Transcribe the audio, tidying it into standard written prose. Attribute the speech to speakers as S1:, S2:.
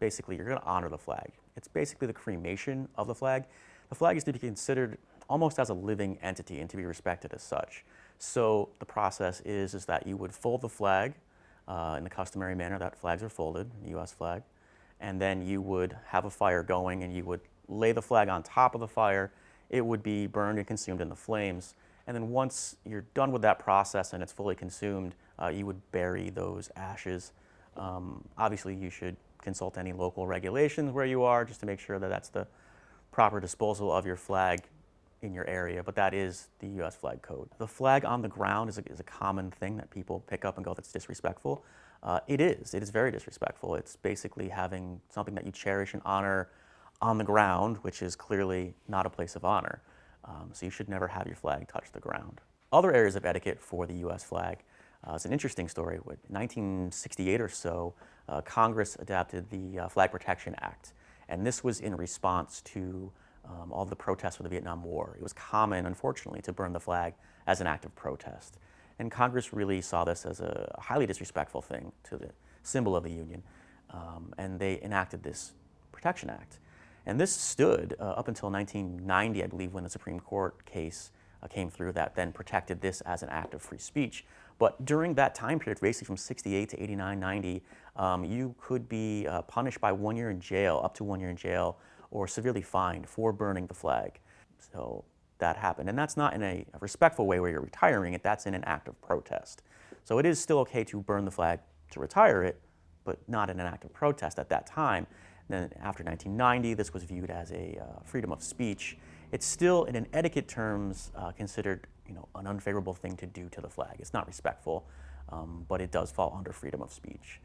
S1: basically you're going to honor the flag. It's basically the cremation of the flag. The flag is to be considered almost as a living entity and to be respected as such. So the process is that you would fold the flag in the customary manner that flags are folded, the U.S. flag, and then you would have a fire going and you would lay the flag on top of the fire. It would be burned and consumed in the flames. And then once you're done with that process and it's fully consumed, you would bury those ashes. Obviously, you should consult any local regulations where you are just to make sure that that's the proper disposal of your flag in your area, but that is the U.S. flag code. The flag on the ground is a common thing that people pick up and go, that's disrespectful. It is very disrespectful. It's basically having something that you cherish and honor on the ground, which is clearly not a place of honor. So you should never have your flag touch the ground. Other areas of etiquette for the U.S. flag, it's an interesting story. In 1968 or so, Congress adopted the Flag Protection Act, and this was in response to all the protests for the Vietnam War. It was common, unfortunately, to burn the flag as an act of protest. And Congress really saw this as a highly disrespectful thing to the symbol of the Union, and they enacted this Protection Act. And this stood up until 1990, I believe, when the Supreme Court case came through that then protected this as an act of free speech. But during that time period, basically from 68 to 89, 90, you could be punished by 1 year in jail, up to 1 year in jail, or severely fined for burning the flag. So that happened. And that's not in a respectful way where you're retiring it, that's in an act of protest. So it is still okay to burn the flag to retire it, but not in an act of protest at that time. And then after 1990, this was viewed as a freedom of speech. It's still, in an etiquette terms, considered an unfavorable thing to do to the flag. It's not respectful, but it does fall under freedom of speech.